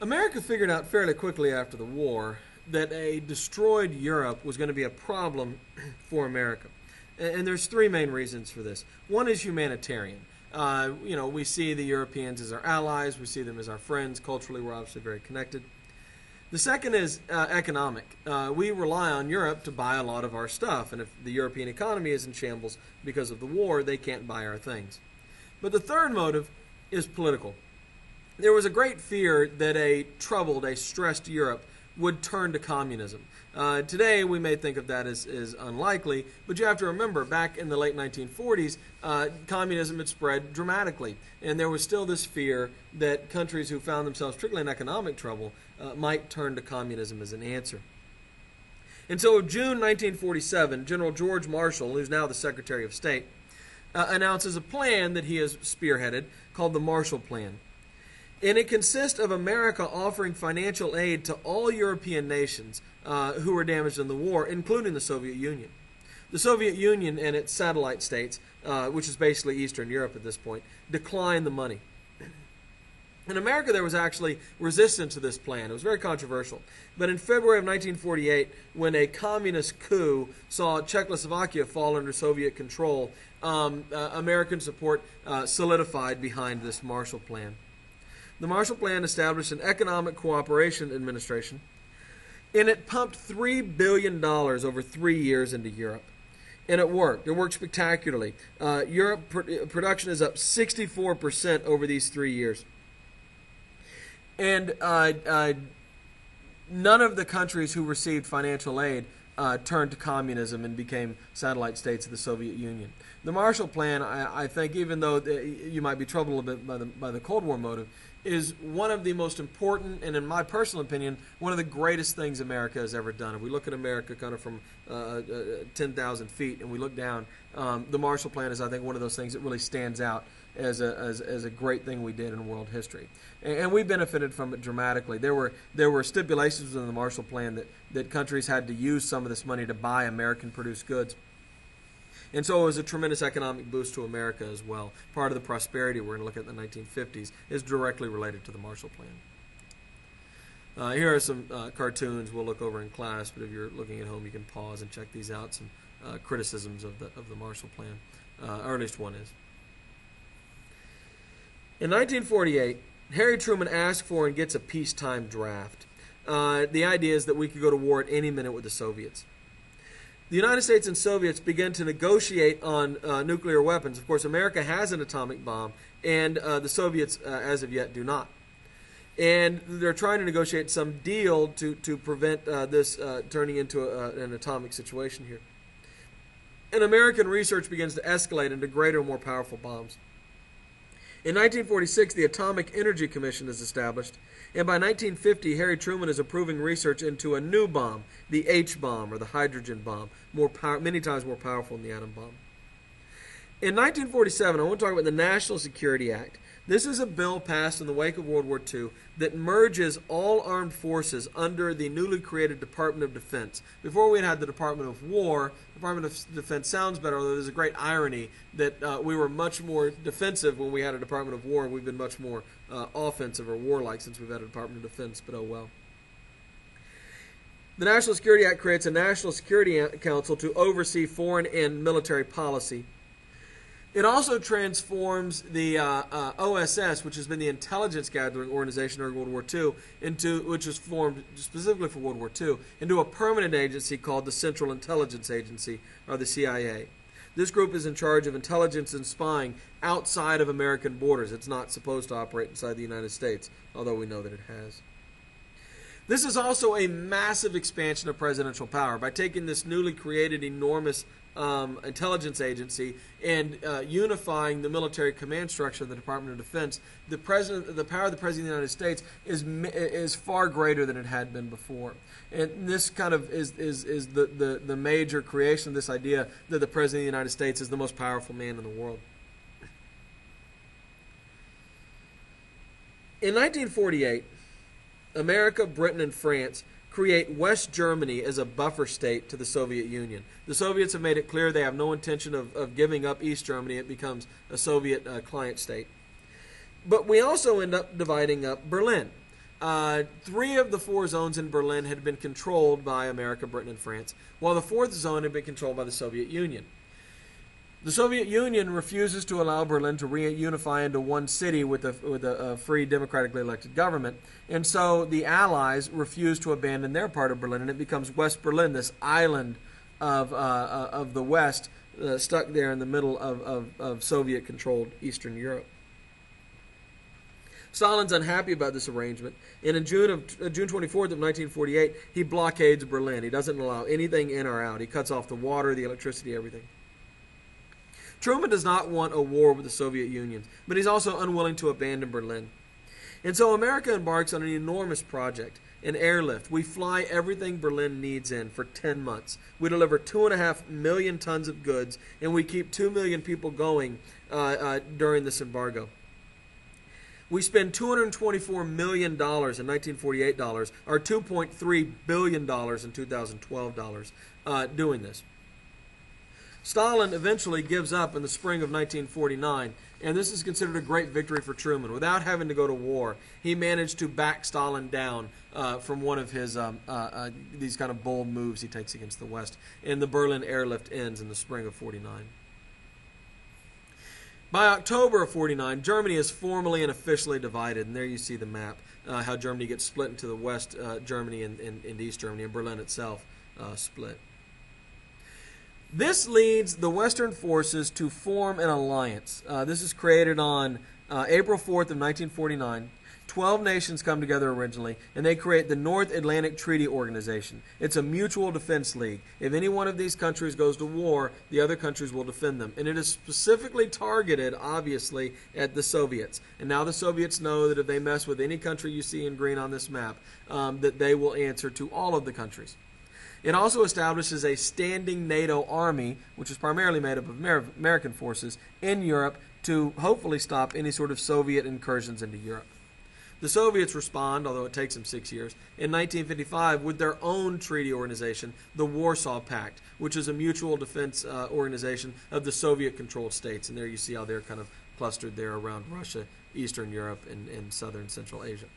America figured out fairly quickly after the war that a destroyed Europe was going to be a problem for America. And there's three main reasons for this. One is humanitarian. We see the Europeans as our allies. We see them as our friends. Culturally, we're obviously very connected. The second is economic. We rely on Europe to buy a lot of our stuff. And if the European economy is in shambles because of the war, they can't buy our things. But the third motive is political. There was a great fear that a troubled, a stressed Europe would turn to communism. Today, we may think of that as unlikely, but you have to remember, back in the late 1940s, communism had spread dramatically, and there was still this fear that countries who found themselves particularly in economic trouble might turn to communism as an answer. And so in June 1947, General George Marshall, who's now the Secretary of State, announces a plan that he has spearheaded called the Marshall Plan. And it consists of America offering financial aid to all European nations who were damaged in the war, including the Soviet Union. The Soviet Union and its satellite states, which is basically Eastern Europe at this point, declined the money. In America, there was actually resistance to this plan. It was very controversial. But in February of 1948, when a communist coup saw Czechoslovakia fall under Soviet control, American support solidified behind this Marshall Plan. The Marshall Plan established an Economic Cooperation Administration, and it pumped $3 billion over 3 years into Europe. And it worked. It worked spectacularly. Europe production is up 64% over these 3 years. And none of the countries who received financial aid turned to communism and became satellite states of the Soviet Union. The Marshall Plan, I think, even though you might be troubled a bit by the Cold War motive, is one of the most important, and in my personal opinion, one of the greatest things America has ever done. If we look at America kind of from 10,000 feet and we look down, the Marshall Plan is, I think, one of those things that really stands out as a great thing we did in world history. And we benefited from it dramatically. There were stipulations in the Marshall Plan that countries had to use some of this money to buy American-produced goods. And so it was a tremendous economic boost to America as well. Part of the prosperity we're going to look at in the 1950s is directly related to the Marshall Plan. Here are some cartoons we'll look over in class, but if you're looking at home, you can pause and check these out. Some criticisms of the Marshall Plan, or at least one is. In 1948, Harry Truman asked for and gets a peacetime draft. The idea is that we could go to war at any minute with the Soviets. The United States and Soviets began to negotiate on nuclear weapons. Of course, America has an atomic bomb, and the Soviets, as of yet, do not. And they're trying to negotiate some deal to prevent this turning into an atomic situation here. And American research begins to escalate into greater and more powerful bombs. In 1946, the Atomic Energy Commission is established, and by 1950, Harry Truman is approving research into a new bomb, the H-bomb, or the hydrogen bomb, many times more powerful than the atom bomb. In 1947, I want to talk about the National Security Act. This is a bill passed in the wake of World War II that merges all armed forces under the newly created Department of Defense. Before we had the Department of War, Department of Defense sounds better, although there's a great irony that we were much more defensive when we had a Department of War, and we've been much more offensive or warlike since we've had a Department of Defense, but oh well. The National Security Act creates a National Security Council to oversee foreign and military policy. It also transforms the OSS, which has been the intelligence gathering organization during World War II, which was formed specifically for World War II, into a permanent agency called the Central Intelligence Agency, or the CIA. This group is in charge of intelligence and spying outside of American borders. It's not supposed to operate inside the United States, although we know that it has. This is also a massive expansion of presidential power. By taking this newly created enormous intelligence agency and unifying the military command structure of the Department of Defense, the power of the President of the United States is far greater than it had been before. And this kind of is the major creation of this idea that the President of the United States is the most powerful man in the world. In 1948, America, Britain, and France create West Germany as a buffer state to the Soviet Union. The Soviets have made it clear they have no intention of giving up East Germany. It becomes a Soviet client state. But we also end up dividing up Berlin. Three of the four zones in Berlin had been controlled by America, Britain, and France, while the fourth zone had been controlled by the Soviet Union. The Soviet Union refuses to allow Berlin to reunify into one city with a free, democratically elected government, and so the Allies refuse to abandon their part of Berlin, and it becomes West Berlin, this island of the West, stuck there in the middle of Soviet-controlled Eastern Europe. Stalin's unhappy about this arrangement, and in June 24th of 1948, he blockades Berlin. He doesn't allow anything in or out. He cuts off the water, the electricity, everything. Truman does not want a war with the Soviet Union, but he's also unwilling to abandon Berlin. And so America embarks on an enormous project, an airlift. We fly everything Berlin needs in for 10 months. We deliver 2.5 million tons of goods, and we keep 2 million people going during this embargo. We spend $224 million in 1948 dollars, or $2.3 billion in 2012 dollars, doing this. Stalin eventually gives up in the spring of 1949, and this is considered a great victory for Truman. Without having to go to war, he managed to back Stalin down from one of his these kind of bold moves he takes against the West, and the Berlin airlift ends in the spring of 49. By October of 49, Germany is formally and officially divided, and there you see the map, how Germany gets split into the West Germany and East Germany, and Berlin itself split. This leads the Western forces to form an alliance. This is created on April 4th of 1949. 12 nations come together originally, and they create the North Atlantic Treaty Organization. It's a mutual defense league. If any one of these countries goes to war, the other countries will defend them. And it is specifically targeted, obviously, at the Soviets. And now the Soviets know that if they mess with any country you see in green on this map, that they will answer to all of the countries. It also establishes a standing NATO army, which is primarily made up of American forces, in Europe to hopefully stop any sort of Soviet incursions into Europe. The Soviets respond, although it takes them 6 years, in 1955 with their own treaty organization, the Warsaw Pact, which is a mutual defense organization of the Soviet-controlled states. And there you see how they're kind of clustered there around Russia, Eastern Europe, and Southern Central Asia.